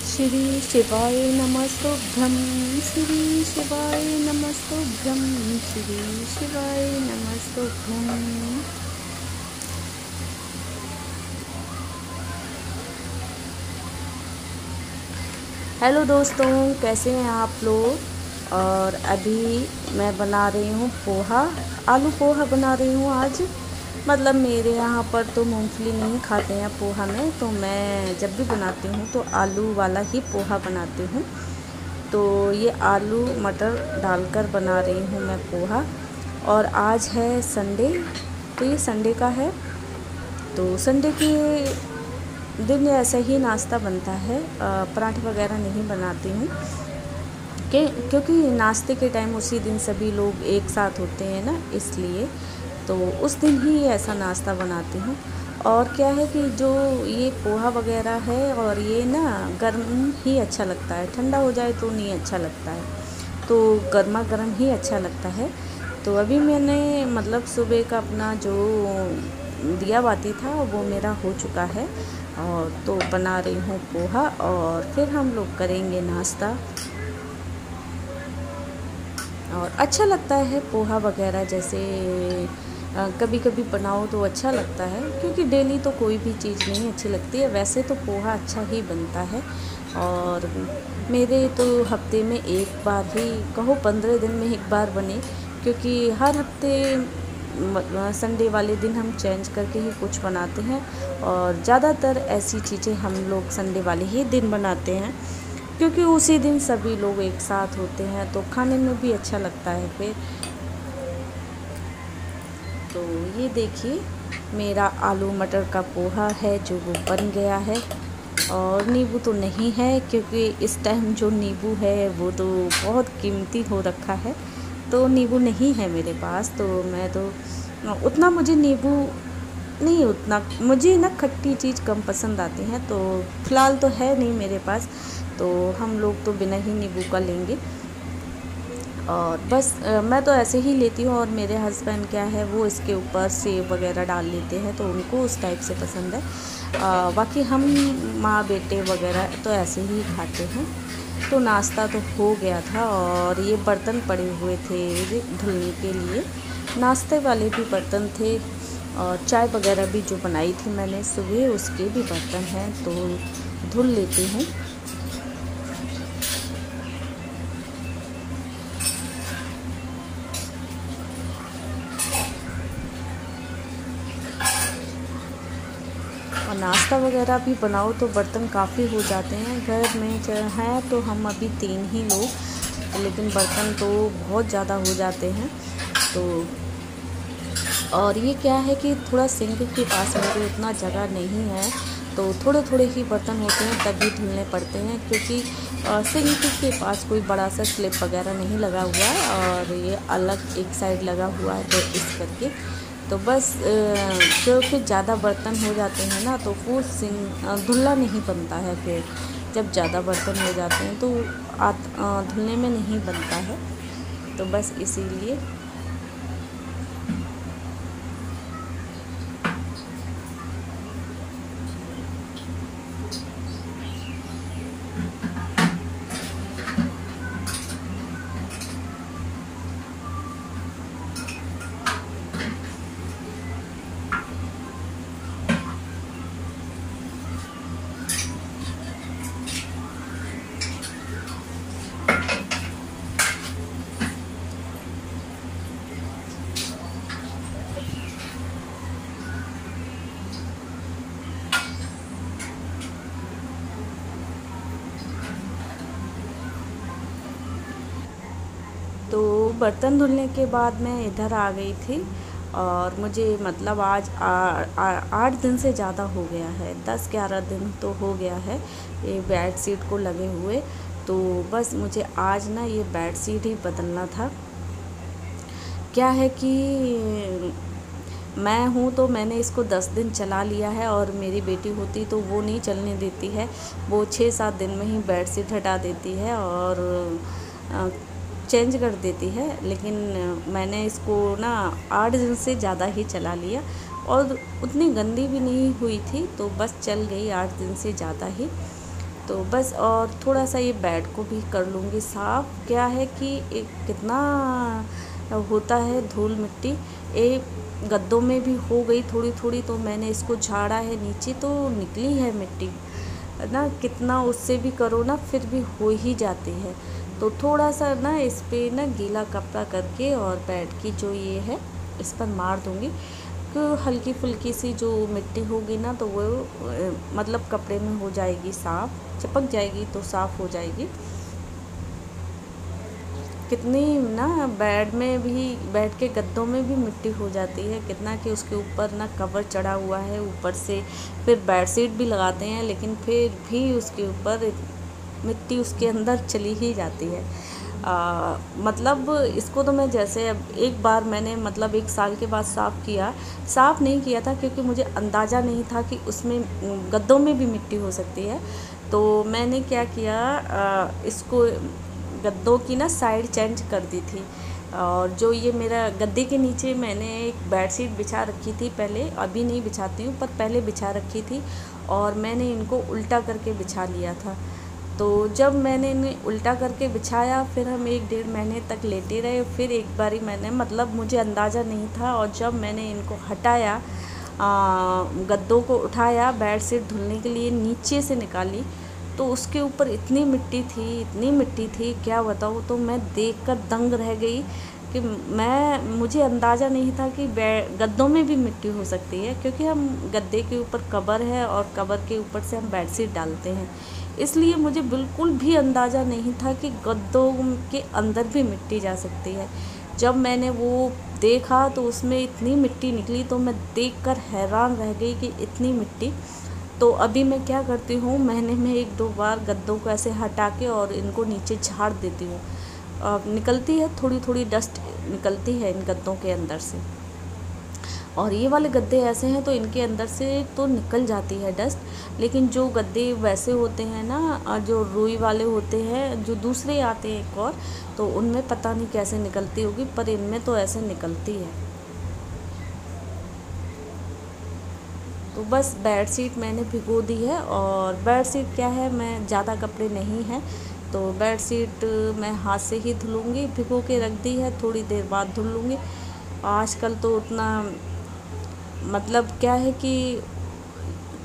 श्री शिवाय नमस्तुभ्यं श्री शिवाय नमस्तुभ्यं श्री शिवाय नमस्तुभ्यं। हेलो दोस्तों, कैसे हैं आप लोग। और अभी मैं बना रही हूँ पोहा, आलू पोहा बना रही हूँ आज। मतलब मेरे यहाँ पर तो मूंगफली नहीं खाते हैं पोहा में, तो मैं जब भी बनाती हूँ तो आलू वाला ही पोहा बनाती हूँ। तो ये आलू मटर डालकर बना रही हूँ मैं पोहा। और आज है संडे, तो ये संडे का है। तो संडे के दिन ऐसा ही नाश्ता बनता है, पराठे वगैरह नहीं बनाती हूँ क्योंकि नाश्ते के टाइम उसी दिन सभी लोग एक साथ होते हैं ना, इसलिए तो उस दिन ही ऐसा नाश्ता बनाती हूँ। और क्या है कि जो ये पोहा वगैरह है और ये ना गर्म ही अच्छा लगता है, ठंडा हो जाए तो नहीं अच्छा लगता है, तो गर्मा गर्म ही अच्छा लगता है। तो अभी मैंने मतलब सुबह का अपना जो दिया बाती था वो मेरा हो चुका है, और तो बना रही हूँ पोहा और फिर हम लोग करेंगे नाश्ता। और अच्छा लगता है पोहा वगैरह, जैसे कभी कभी बनाओ तो अच्छा लगता है, क्योंकि डेली तो कोई भी चीज़ नहीं अच्छी लगती है। वैसे तो पोहा अच्छा ही बनता है, और मेरे तो हफ्ते में एक बार ही कहो, 15 दिन में एक बार बने, क्योंकि हर हफ्ते संडे वाले दिन हम चेंज करके ही कुछ बनाते हैं। और ज़्यादातर ऐसी चीज़ें हम लोग संडे वाले ही दिन बनाते हैं, क्योंकि उसी दिन सभी लोग एक साथ होते हैं, तो खाने में भी अच्छा लगता है फिर। तो ये देखिए, मेरा आलू मटर का पोहा है जो वो बन गया है। और नींबू तो नहीं है, क्योंकि इस टाइम जो नींबू है वो तो बहुत कीमती हो रखा है, तो नींबू नहीं है मेरे पास। तो मैं तो उतना मुझे नींबू नहीं, उतना मुझे ना खट्टी चीज़ कम पसंद आती हैं, तो फ़िलहाल तो है नहीं मेरे पास, तो हम लोग तो बिना ही नींबू का लेंगे। और बस मैं तो ऐसे ही लेती हूँ, और मेरे हस्बैंड क्या है वो इसके ऊपर सेब वगैरह डाल लेते हैं, तो उनको उस टाइप से पसंद है। बाकी हम माँ बेटे वगैरह तो ऐसे ही खाते हैं। तो नाश्ता तो हो गया था, और ये बर्तन पड़े हुए थे धुलने के लिए, नाश्ते वाले भी बर्तन थे, और चाय वगैरह भी जो बनाई थी मैंने सुबह उसके भी बर्तन हैं, तो धुल लेती हूँ। और नाश्ता वगैरह भी बनाओ तो बर्तन काफ़ी हो जाते हैं। घर में हैं तो हम अभी 3 ही लोग, लेकिन बर्तन तो बहुत ज़्यादा हो जाते हैं। तो और ये क्या है कि थोड़ा सिंक के पास मेरे उतना जगह नहीं है, तो थोड़े थोड़े ही बर्तन होते हैं तभी धुलने पड़ते हैं, क्योंकि सिंक के पास कोई बड़ा सा स्लिप वगैरह नहीं लगा हुआ है, और ये अलग एक साइड लगा हुआ है, तो इस करके तो बस क्योंकि ज़्यादा बर्तन हो जाते हैं ना, तो वो धुलना नहीं बनता है। फिर जब ज़्यादा बर्तन हो जाते हैं तो धुलने में नहीं बनता है, तो बस इसीलिए। तो बर्तन धुलने के बाद मैं इधर आ गई थी, और मुझे मतलब आज 8 दिन से ज़्यादा हो गया है, 10-11 दिन तो हो गया है ये बेड शीट को लगे हुए। तो बस मुझे आज ना ये बेड शीट ही बदलना था। क्या है कि मैं हूँ तो मैंने इसको 10 दिन चला लिया है, और मेरी बेटी होती तो वो नहीं चलने देती है, वो 6-7 दिन में ही बेड शीट हटा देती है और चेंज कर देती है। लेकिन मैंने इसको ना 8 दिन से ज़्यादा ही चला लिया, और उतनी गंदी भी नहीं हुई थी, तो बस चल गई 8 दिन से ज़्यादा ही। तो बस और थोड़ा सा ये बेड को भी कर लूँगी साफ़। क्या है कि एक कितना होता है धूल मिट्टी, ये गद्दों में भी हो गई थोड़ी थोड़ी, तो मैंने इसको झाड़ा है, नीचे तो निकली है मिट्टी ना, कितना उससे भी करो ना फिर भी हो ही जाती है। तो थोड़ा सा ना इस पे ना गीला कपड़ा करके और बेड की जो ये है इस पर मार दूँगी, तो हल्की फुल्की सी जो मिट्टी होगी ना तो वो मतलब कपड़े में हो जाएगी साफ़, चिपक जाएगी तो साफ़ हो जाएगी। कितनी ना बेड में भी, बेड के गद्दों में भी मिट्टी हो जाती है, कितना कि उसके ऊपर ना कवर चढ़ा हुआ है ऊपर से, फिर बेडशीट भी लगाते हैं लेकिन फिर भी उसके ऊपर मिट्टी उसके अंदर चली ही जाती है। मतलब इसको तो मैं जैसे अब एक बार मैंने मतलब 1 साल के बाद साफ़ नहीं किया था, क्योंकि मुझे अंदाज़ा नहीं था कि उसमें गद्दों में भी मिट्टी हो सकती है। तो मैंने क्या किया, इसको गद्दों की ना साइड चेंज कर दी थी, और जो ये मेरा गद्दे के नीचे मैंने एक बेडशीट बिछा रखी थी पहले, अभी नहीं बिछाती हूँ पर पहले बिछा रखी थी, और मैंने इनको उल्टा करके बिछा लिया था। तो जब मैंने इन्हें उल्टा करके बिछाया, फिर हम 1 डेढ़ महीने तक लेटे रहे, फिर एक बारी मैंने मतलब मुझे अंदाज़ा नहीं था, और जब मैंने इनको हटाया, गद्दों को उठाया बेडशीट धुलने के लिए, नीचे से निकाली तो उसके ऊपर इतनी मिट्टी थी क्या बताऊँ। तो मैं देखकर दंग रह गई कि मुझे अंदाज़ा नहीं था कि गद्दों में भी मिट्टी हो सकती है, क्योंकि हम गद्दे के ऊपर कवर है और कवर के ऊपर से हम बेडशीट डालते हैं, इसलिए मुझे बिल्कुल भी अंदाज़ा नहीं था कि गद्दों के अंदर भी मिट्टी जा सकती है। जब मैंने वो देखा तो उसमें इतनी मिट्टी निकली, तो मैं देखकर हैरान रह गई कि इतनी मिट्टी। तो अभी मैं क्या करती हूँ, महीने में 1-2 बार गद्दों को ऐसे हटा के और इनको नीचे झाड़ देती हूँ। निकलती है थोड़ी थोड़ी डस्ट निकलती है इन गद्दों के अंदर से, और ये वाले गद्दे ऐसे हैं तो इनके अंदर से तो निकल जाती है डस्ट, लेकिन जो गद्दे वैसे होते हैं ना, जो रुई वाले होते हैं, जो दूसरे आते हैं एक और, तो उनमें पता नहीं कैसे निकलती होगी, पर इनमें तो ऐसे निकलती है। तो बस बेडशीट मैंने भिगो दी है, और बेडशीट क्या है, मैं ज़्यादा कपड़े नहीं हैं तो बेडशीट मैं हाथ से ही धुलूँगी, भिगो के रख दी है, थोड़ी देर बाद धुल लूँगी। आजकल तो उतना मतलब क्या है कि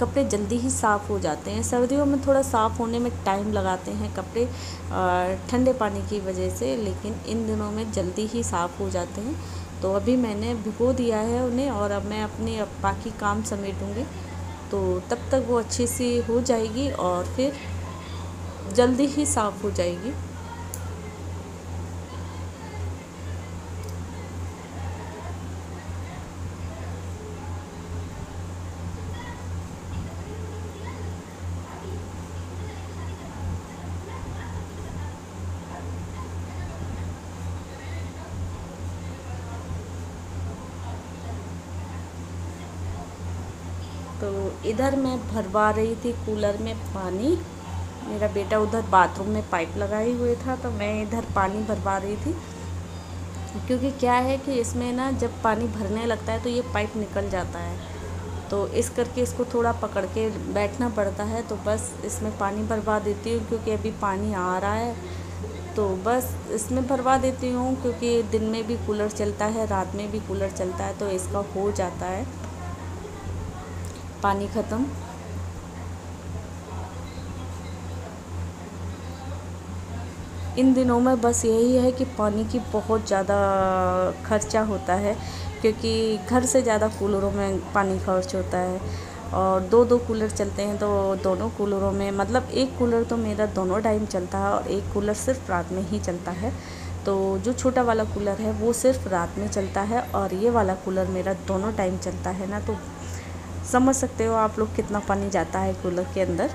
कपड़े जल्दी ही साफ़ हो जाते हैं, सर्दियों में थोड़ा साफ़ होने में टाइम लगाते हैं कपड़े ठंडे पानी की वजह से, लेकिन इन दिनों में जल्दी ही साफ़ हो जाते हैं। तो अभी मैंने भिगो दिया है उन्हें, और अब मैं अपने बाकी काम समेटूँगी, तो तब तक वो अच्छी सी हो जाएगी और फिर जल्दी ही साफ़ हो जाएगी। तो इधर मैं भरवा रही थी कूलर में पानी, मेरा बेटा उधर बाथरूम में पाइप लगाए हुए था, तो मैं इधर पानी भरवा रही थी। क्योंकि क्या है कि इसमें ना जब पानी भरने लगता है तो ये पाइप निकल जाता है, तो इस करके इसको थोड़ा पकड़ के बैठना पड़ता है। तो बस इसमें पानी भरवा देती हूँ, क्योंकि अभी पानी आ रहा है, तो बस इसमें भरवा देती हूँ, क्योंकि दिन में भी कूलर चलता है, रात में भी कूलर चलता है, तो इसका हो जाता है पानी ख़त्म। इन दिनों में बस यही है कि पानी की बहुत ज़्यादा खर्चा होता है, क्योंकि घर से ज़्यादा कूलरों में पानी खर्च होता है, और 2-2 कूलर चलते हैं, तो दोनों कूलरों में मतलब एक कूलर तो मेरा दोनों टाइम चलता है, और एक कूलर सिर्फ रात में ही चलता है। तो जो छोटा वाला कूलर है वो सिर्फ रात में चलता है, और ये वाला कूलर मेरा दोनों टाइम चलता है ना, तो समझ सकते हो आप लोग कितना पानी जाता है कूलर के अंदर।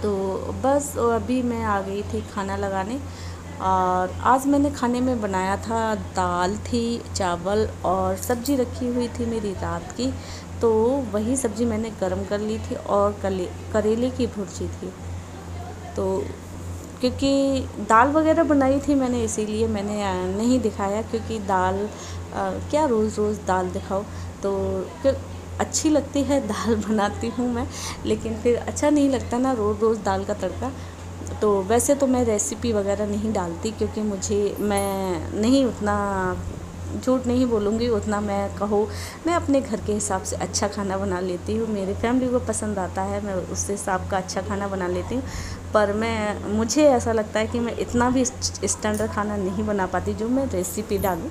तो बस अभी मैं आ गई थी खाना लगाने, और आज मैंने खाने में बनाया था, दाल थी, चावल और सब्ज़ी रखी हुई थी मेरी रात की, तो वही सब्ज़ी मैंने गरम कर ली थी, और करेले की भुर्जी थी। तो क्योंकि दाल वगैरह बनाई थी मैंने, इसीलिए मैंने नहीं दिखाया, क्योंकि दाल क्या रोज़ रोज़ दाल दिखाओ। तो अच्छी लगती है दाल बनाती हूँ मैं, लेकिन फिर अच्छा नहीं लगता ना रोज़ रोज़ दाल का तड़का। तो वैसे तो मैं रेसिपी वगैरह नहीं डालती, क्योंकि मैं नहीं उतना, झूठ नहीं बोलूँगी, उतना मैं मैं अपने घर के हिसाब से अच्छा खाना बना लेती हूँ। मेरी फैमिली को पसंद आता है, मैं उस हिसाब का अच्छा खाना बना लेती हूँ। पर मुझे ऐसा लगता है कि मैं इतना भी स्टैंडर्ड खाना नहीं बना पाती जो मैं रेसिपी डालूँ।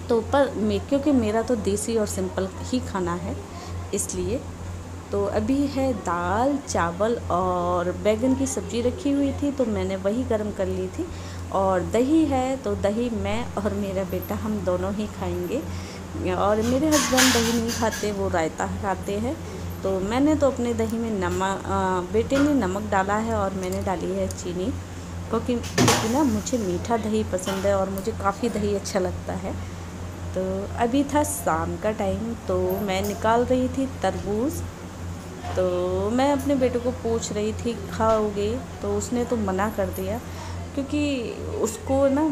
तो क्योंकि मेरा तो देसी और सिंपल ही खाना है, इसलिए। तो अभी है दाल चावल और बैगन की सब्ज़ी रखी हुई थी, तो मैंने वही गर्म कर ली थी। और दही है, तो दही मैं और मेरा बेटा हम दोनों ही खाएंगे। और मेरे हस्बैंड दही नहीं खाते, वो रायता खाते हैं। तो मैंने तो अपने दही में बेटे ने नमक डाला है और मैंने डाली है चीनी, क्योंकि ना मुझे मीठा दही पसंद है और मुझे काफ़ी दही अच्छा लगता है। तो अभी था शाम का टाइम, तो मैं निकाल रही थी तरबूज। तो मैं अपने बेटे को पूछ रही थी खाओगे, तो उसने तो मना कर दिया, क्योंकि उसको ना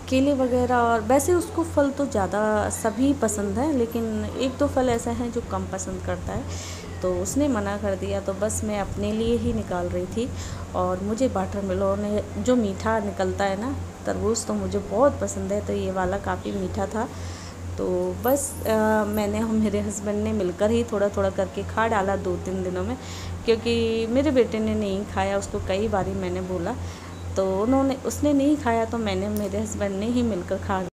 केले वगैरह, और वैसे उसको फल तो ज़्यादा सभी पसंद है, लेकिन एक दो फल ऐसा है जो कम पसंद करता है, तो उसने मना कर दिया। तो बस मैं अपने लिए ही निकाल रही थी। और मुझे वाटरमेलन जो मीठा निकलता है ना, तरबूज, तो मुझे बहुत पसंद है, तो ये वाला काफ़ी मीठा था। तो बस मैंने और मेरे हस्बैंड ने मिलकर ही थोड़ा थोड़ा करके खा डाला 2-3 दिनों में, क्योंकि मेरे बेटे ने नहीं खाया, उसको कई बारी मैंने बोला, तो उसने नहीं खाया, तो मैंने मेरे हस्बैंड ने ही मिलकर खा